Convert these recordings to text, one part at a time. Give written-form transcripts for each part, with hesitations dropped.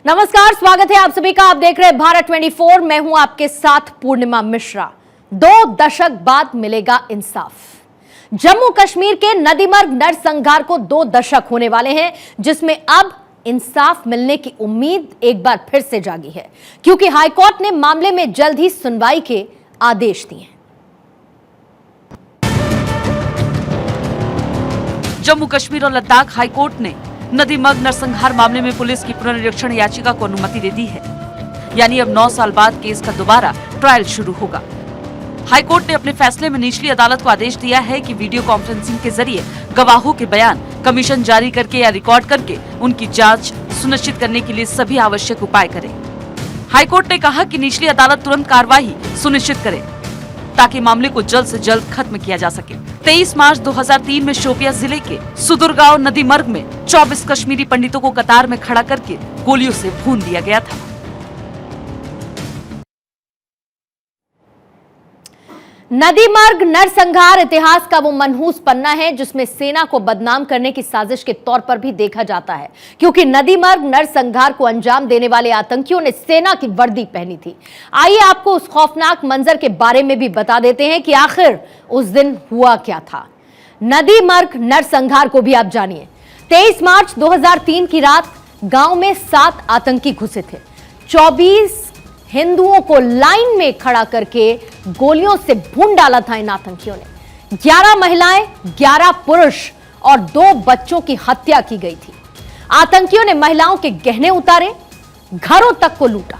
नमस्कार, स्वागत है आप सभी का। आप देख रहे हैं भारत 24। मैं हूं आपके साथ पूर्णिमा मिश्रा। 2 दशक बाद मिलेगा इंसाफ। जम्मू कश्मीर के नदीमर्ग नरसंहार को 2 दशक होने वाले हैं, जिसमें अब इंसाफ मिलने की उम्मीद एक बार फिर से जागी है, क्योंकि हाईकोर्ट ने मामले में जल्द ही सुनवाई के आदेश दिए हैं। जम्मू कश्मीर और लद्दाख हाईकोर्ट ने नदीमर्ग नरसंहार मामले में पुलिस की पुनरीक्षण याचिका को अनुमति दे दी है। यानी अब 9 साल बाद केस का दोबारा ट्रायल शुरू होगा। हाईकोर्ट ने अपने फैसले में निचली अदालत को आदेश दिया है कि वीडियो कॉन्फ्रेंसिंग के जरिए गवाहों के बयान कमीशन जारी करके या रिकॉर्ड करके उनकी जांच सुनिश्चित करने के लिए सभी आवश्यक उपाय करे। हाईकोर्ट ने कहा कि निचली अदालत तुरंत कार्रवाई सुनिश्चित करे ताकि मामले को जल्द से जल्द खत्म किया जा सके। 23 मार्च 2003 में शोपिया जिले के सुदुरगांव नदीमर्ग में 24 कश्मीरी पंडितों को कतार में खड़ा करके गोलियों से भून दिया गया था। नदीमर्ग नरसंहार इतिहास का वो मनहूस पन्ना है जिसमें सेना को बदनाम करने की साजिश के तौर पर भी देखा जाता है, क्योंकि नदीमर्ग नरसंहार को अंजाम देने वाले आतंकियों ने सेना की वर्दी पहनी थी। आइए आपको उस खौफनाक मंजर के बारे में भी बता देते हैं कि आखिर उस दिन हुआ क्या था। नदीमर्ग नरसंहार को भी आप जानिए। 23 मार्च 2003 की रात गांव में 7 आतंकी घुसे थे। 24 हिंदुओं को लाइन में खड़ा करके गोलियों से भून डाला था इन आतंकियों ने। 11 महिलाएं, 11 पुरुष और 2 बच्चों की हत्या की गई थी। आतंकियों ने महिलाओं के गहने उतारे, घरों तक को लूटा।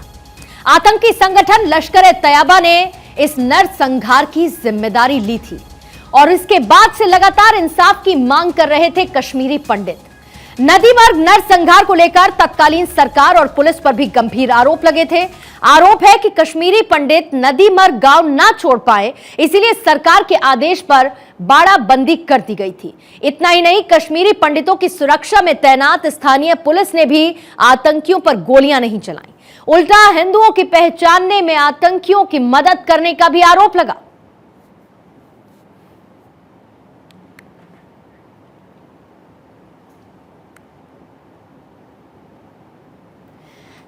आतंकी संगठन लश्कर-ए-तैयबा ने इस नरसंहार की जिम्मेदारी ली थी और इसके बाद से लगातार इंसाफ की मांग कर रहे थे कश्मीरी पंडित। नदीमर्ग नरसंहार को लेकर तत्कालीन सरकार और पुलिस पर भी गंभीर आरोप लगे थे। आरोप है कि कश्मीरी पंडित नदीमर्ग गांव ना छोड़ पाए, इसीलिए सरकार के आदेश पर बाड़ाबंदी कर दी गई थी। इतना ही नहीं, कश्मीरी पंडितों की सुरक्षा में तैनात स्थानीय पुलिस ने भी आतंकियों पर गोलियां नहीं चलाई। उल्टा हिंदुओं की पहचानने में आतंकियों की मदद करने का भी आरोप लगा।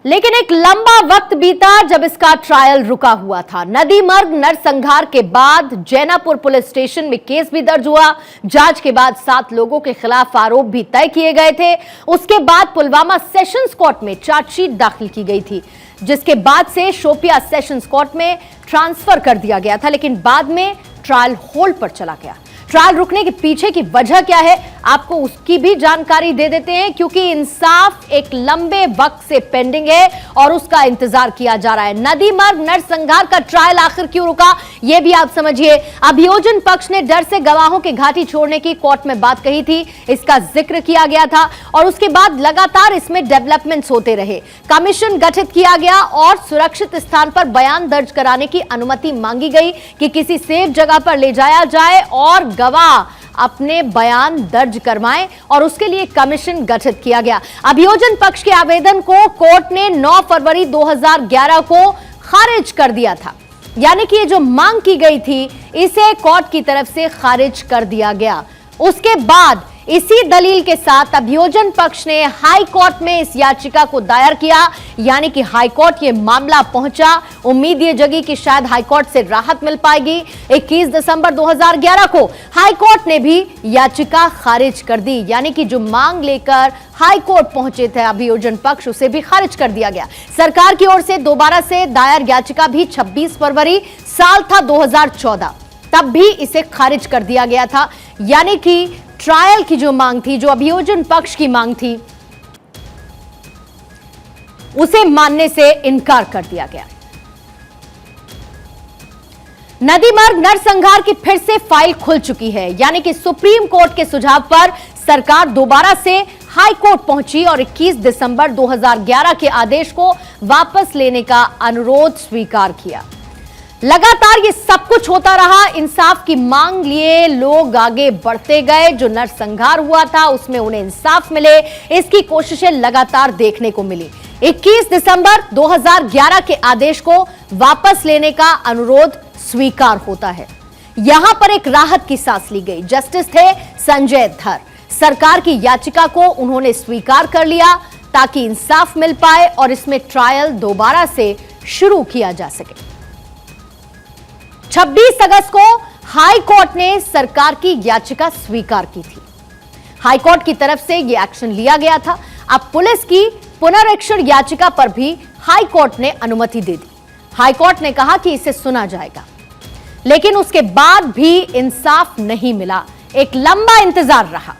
लेकिन एक लंबा वक्त बीता जब इसका ट्रायल रुका हुआ था। नदीमर्ग नरसंहार के बाद जैनापुर पुलिस स्टेशन में केस भी दर्ज हुआ। जांच के बाद 7 लोगों के खिलाफ आरोप भी तय किए गए थे। उसके बाद पुलवामा सेशंस कोर्ट में चार्जशीट दाखिल की गई थी, जिसके बाद से शोपिया सेशंस कोर्ट में ट्रांसफर कर दिया गया था। लेकिन बाद में ट्रायल होल्ड पर चला गया। ट्रायल रुकने के पीछे की वजह क्या है, आपको उसकी भी जानकारी दे देते हैं, क्योंकि इंसाफ एक लंबे वक्त से पेंडिंग है और उसका इंतजार किया जा रहा है। नदीमर्ग नरसंहार का ट्रायल आखिर क्यों रुका, यह भी आप समझिए। अभियोजन पक्ष ने डर से गवाहों की घाटी छोड़ने की कोर्ट में बात कही थी, इसका जिक्र किया गया था और उसके बाद लगातार इसमें डेवलपमेंट्स होते रहे। कमीशन गठित किया गया और सुरक्षित स्थान पर बयान दर्ज कराने की अनुमति मांगी गई कि किसी सेफ जगह पर ले जाया जाए और गवाह अपने बयान दर्ज करवाएं, और उसके लिए कमीशन गठित किया गया। अभियोजन पक्ष के आवेदन को कोर्ट ने 9 फरवरी 2011 को खारिज कर दिया था। यानी कि ये जो मांग की गई थी, इसे कोर्ट की तरफ से खारिज कर दिया गया। उसके बाद इसी दलील के साथ अभियोजन पक्ष ने हाई कोर्ट में इस याचिका को दायर किया। यानी कि हाई कोर्ट ये मामला पहुंचा। उम्मीद ये जगी कि शायद हाई कोर्ट से राहत मिल पाएगी। 21 दिसंबर 2011 को हाई कोर्ट ने भी याचिका खारिज कर दी। यानी कि जो मांग लेकर हाई कोर्ट पहुंचे थे अभियोजन पक्ष, उसे भी खारिज कर दिया गया। सरकार की ओर से दोबारा से दायर याचिका भी 26 फरवरी साल था 2014, तब भी इसे खारिज कर दिया गया था। यानी कि ट्रायल की जो मांग थी, जो अभियोजन पक्ष की मांग थी, उसे मानने से इनकार कर दिया गया। नदीमर्ग नरसंहार की फिर से फाइल खुल चुकी है। यानी कि सुप्रीम कोर्ट के सुझाव पर सरकार दोबारा से हाई कोर्ट पहुंची और 21 दिसंबर 2011 के आदेश को वापस लेने का अनुरोध स्वीकार किया। लगातार ये सब कुछ होता रहा। इंसाफ की मांग लिए लोग आगे बढ़ते गए। जो नरसंहार हुआ था उसमें उन्हें इंसाफ मिले, इसकी कोशिशें लगातार देखने को मिली। 21 दिसंबर 2011 के आदेश को वापस लेने का अनुरोध स्वीकार होता है। यहां पर एक राहत की सांस ली गई। जस्टिस थे संजय धर। सरकार की याचिका को उन्होंने स्वीकार कर लिया। ताकि इंसाफ मिल पाए और इसमें ट्रायल दोबारा से शुरू किया जा सके। 26 अगस्त को हाई कोर्ट ने सरकार की याचिका स्वीकार की थी। हाई कोर्ट की तरफ से यह एक्शन लिया गया था। अब पुलिस की पुनरीक्षण याचिका पर भी हाई कोर्ट ने अनुमति दे दी। हाई कोर्ट ने कहा कि इसे सुना जाएगा, लेकिन उसके बाद भी इंसाफ नहीं मिला। एक लंबा इंतजार रहा।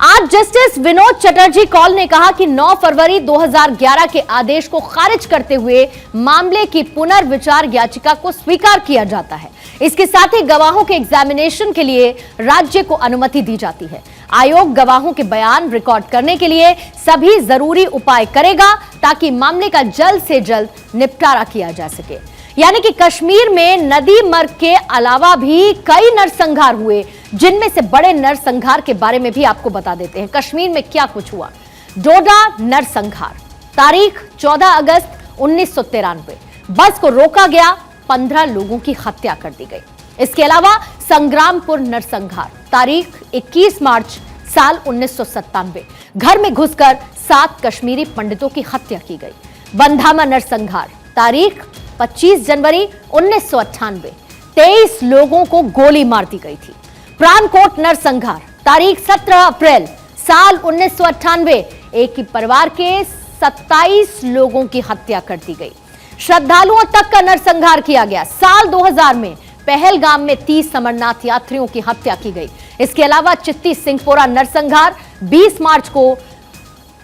आज जस्टिस विनोद चटर्जी कौल ने कहा कि 9 फरवरी 2011 के आदेश को खारिज करते हुए मामले की पुनर्विचार याचिका को स्वीकार किया जाता है। इसके साथ ही गवाहों के एग्जामिनेशन के लिए राज्य को अनुमति दी जाती है। आयोग गवाहों के बयान रिकॉर्ड करने के लिए सभी जरूरी उपाय करेगा ताकि मामले का जल्द से जल्द निपटारा किया जा सके। यानी कि कश्मीर में नदी मर्ग के अलावा भी कई नरसंहार हुए, जिनमें से बड़े नरसंहार के बारे में भी आपको बता देते हैं। कश्मीर में क्या कुछ हुआ। डोडा नरसंहार, तारीख 14 अगस्त 1993, बस को रोका गया, 15 लोगों की हत्या कर दी गई। इसके अलावा संग्रामपुर नरसंहार, तारीख 21 मार्च साल 1997, घर में घुसकर 7 कश्मीरी पंडितों की हत्या की गई। बंधामा नरसंहार, तारीख 25 जनवरी 1998, 23 लोगों को गोली मार दी गई थी। प्राणकोट नरसंहार, तारीख 17 अप्रैल साल 1998, एक ही परिवार के 27 लोगों की हत्या कर दी गई। श्रद्धालुओं तक का नरसंहार किया गया। साल 2000 में पहलगाम में 30 अमरनाथ यात्रियों की हत्या की गई। इसके अलावा चित्ती सिंहपोरा नरसंहार, 20 मार्च को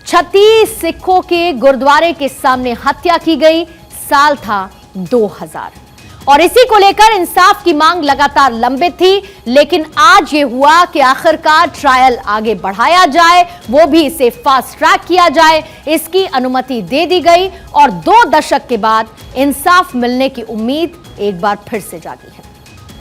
36 सिखों के गुरुद्वारे के सामने हत्या की गई। साल था 2000 और इसी को लेकर इंसाफ की मांग लगातार लंबित थी, लेकिन आज ये हुआ कि आखिरकार ट्रायल आगे बढ़ाया जाए, वो भी इसे फास्ट ट्रैक किया जाए, इसकी अनुमति दे दी गई और 2 दशक के बाद इंसाफ मिलने की उम्मीद एक बार फिर से जागी है।